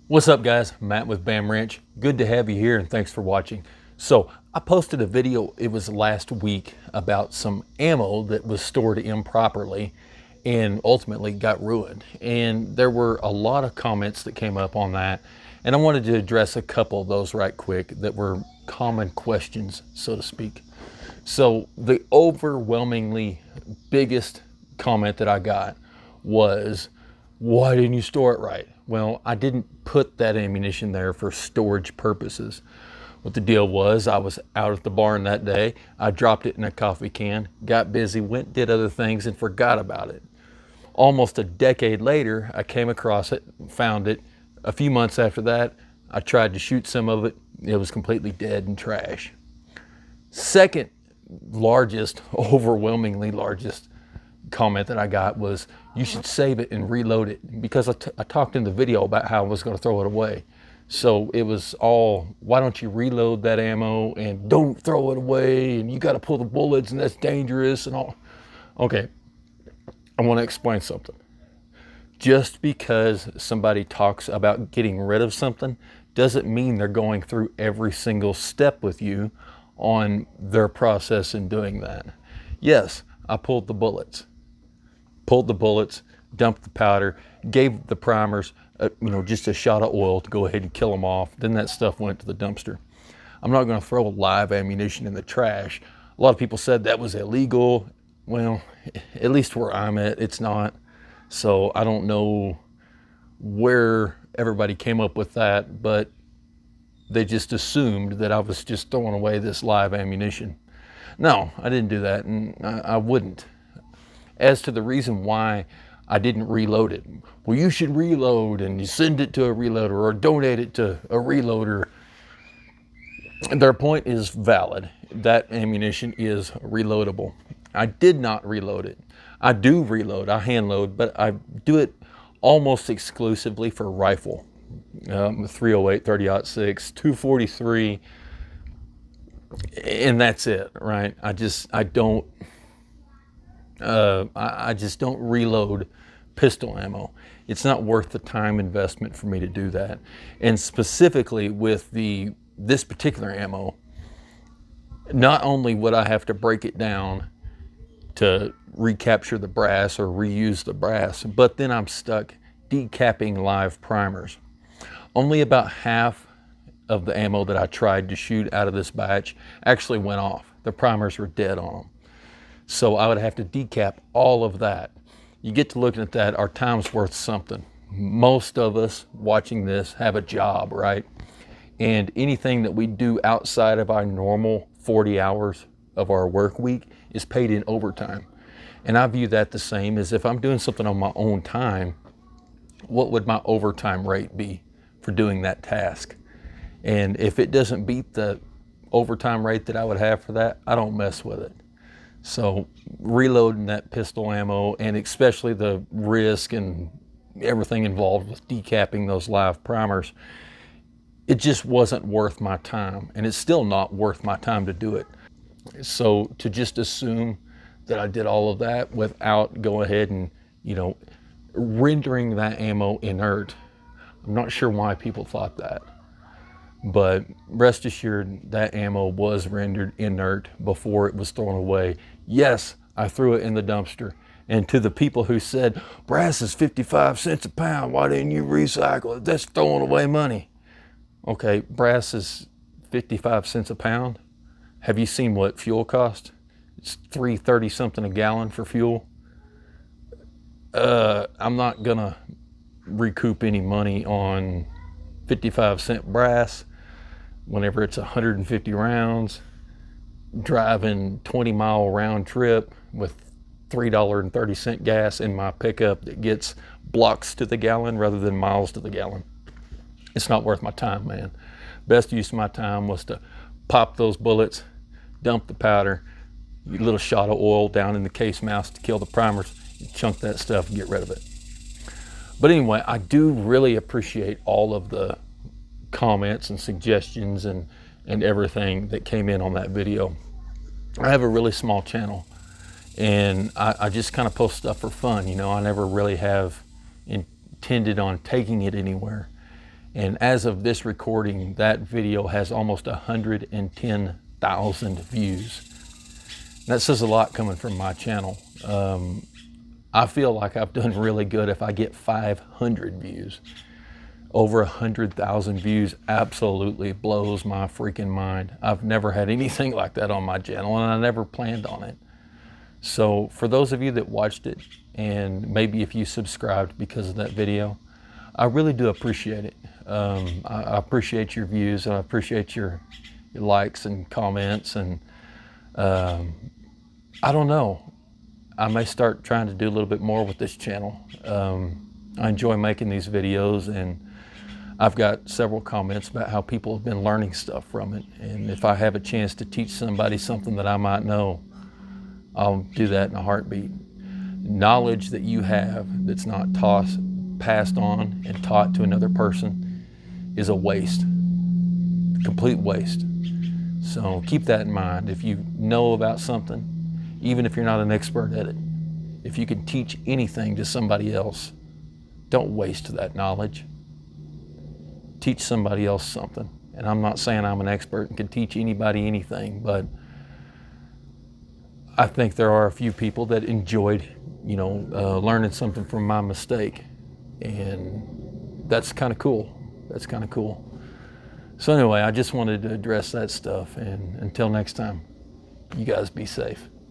What's up guys, Matt with BAAM Ranch. Good to have you here and thanks for watching. So I posted a video, it was last week, about some ammo that was stored improperly and ultimately got ruined. And there were a lot of comments that came up on that. And I wanted to address a couple of those right quick that were common questions, so to speak. So the overwhelmingly biggest comment that I got was, why didn't you store it right? Well, I didn't put that ammunition there for storage purposes. What the deal was, I was out at the barn that day, I dropped it in a coffee can, got busy, went, did other things, and forgot about it. Almost a decade later, I came across it, found it. A few months after that, I tried to shoot some of it. It was completely dead and trash. Second largest, overwhelmingly largest comment that I got was, you should save it and reload it, because I talked in the video about how I was going to throw it away. So it was all, why don't you reload that ammo and don't throw it away, and you got to pull the bullets and that's dangerous and all. Okay, I want to explain something. Just because somebody talks about getting rid of something doesn't mean they're going through every single step with you on their process in doing that. Yes, I pulled the bullets, dumped the powder, gave the primers, just a shot of oil to go ahead and kill them off. Then that stuff went to the dumpster. I'm not going to throw live ammunition in the trash. A lot of people said that was illegal. Well, at least where I'm at, it's not. So I don't know where everybody came up with that, but they just assumed that I was just throwing away this live ammunition. No, I didn't do that, and I wouldn't. As to the reason why I didn't reload it, well, you should reload and you send it to a reloader or donate it to a reloader. Their point is valid. That ammunition is reloadable. I did not reload it. I do reload, I hand load, but I do it almost exclusively for rifle. 308, 30-06, 243, and that's it, right? I just don't reload pistol ammo. It's not worth the time investment for me to do that. And specifically with this particular ammo, not only would I have to break it down to recapture the brass or reuse the brass, but then I'm stuck decapping live primers. Only about half of the ammo that I tried to shoot out of this batch actually went off. The primers were dead on them. So I would have to decap all of that. You get to looking at that, our time's worth something. Most of us watching this have a job, right? And anything that we do outside of our normal 40 hours of our work week is paid in overtime. And I view that the same as if I'm doing something on my own time, what would my overtime rate be for doing that task? And if it doesn't beat the overtime rate that I would have for that, I don't mess with it. So reloading that pistol ammo, and especially the risk and everything involved with decapping those live primers, it just wasn't worth my time, and it's still not worth my time to do it. So to just assume that I did all of that without go ahead and, rendering that ammo inert, I'm not sure why people thought that. But rest assured, that ammo was rendered inert before it was thrown away. Yes, I threw it in the dumpster. And to the people who said, brass is 55 cents a pound, why didn't you recycle it? That's throwing away money. Okay, brass is 55 cents a pound. Have you seen what fuel cost? It's $3.30 something a gallon for fuel. I'm not gonna recoup any money on 55-cent brass whenever it's 150 rounds, driving 20-mile round trip with $3.30 gas in my pickup that gets blocks to the gallon rather than miles to the gallon. It's not worth my time, man. Best use of my time was to pop those bullets, dump the powder, a little shot of oil down in the case mouse to kill the primers, chunk that stuff and get rid of it. But anyway, I do really appreciate all of the comments and suggestions and everything that came in on that video. I have a really small channel, and I just kind of post stuff for fun. I never really have intended on taking it anywhere. And as of this recording, that video has almost 110,000 views. That says a lot coming from my channel. I feel like I've done really good if I get 500 views. Over 100,000 views absolutely blows my freaking mind. I've never had anything like that on my channel, and I never planned on it. So for those of you that watched it, and maybe if you subscribed because of that video, I really do appreciate it. I appreciate your views, and I appreciate your likes and comments, and I don't know, I may start trying to do a little bit more with this channel. I enjoy making these videos, and I've got several comments about how people have been learning stuff from it, and if I have a chance to teach somebody something that I might know, I'll do that in a heartbeat. Knowledge that you have that's not passed on and taught to another person is a waste, complete waste. So keep that in mind. If you know about something, even if you're not an expert at it, if you can teach anything to somebody else, don't waste that knowledge. Teach somebody else something. And I'm not saying I'm an expert and can teach anybody anything, but I think there are a few people that enjoyed, learning something from my mistake. And that's kind of cool. That's kind of cool. So anyway, I just wanted to address that stuff. And until next time, you guys be safe.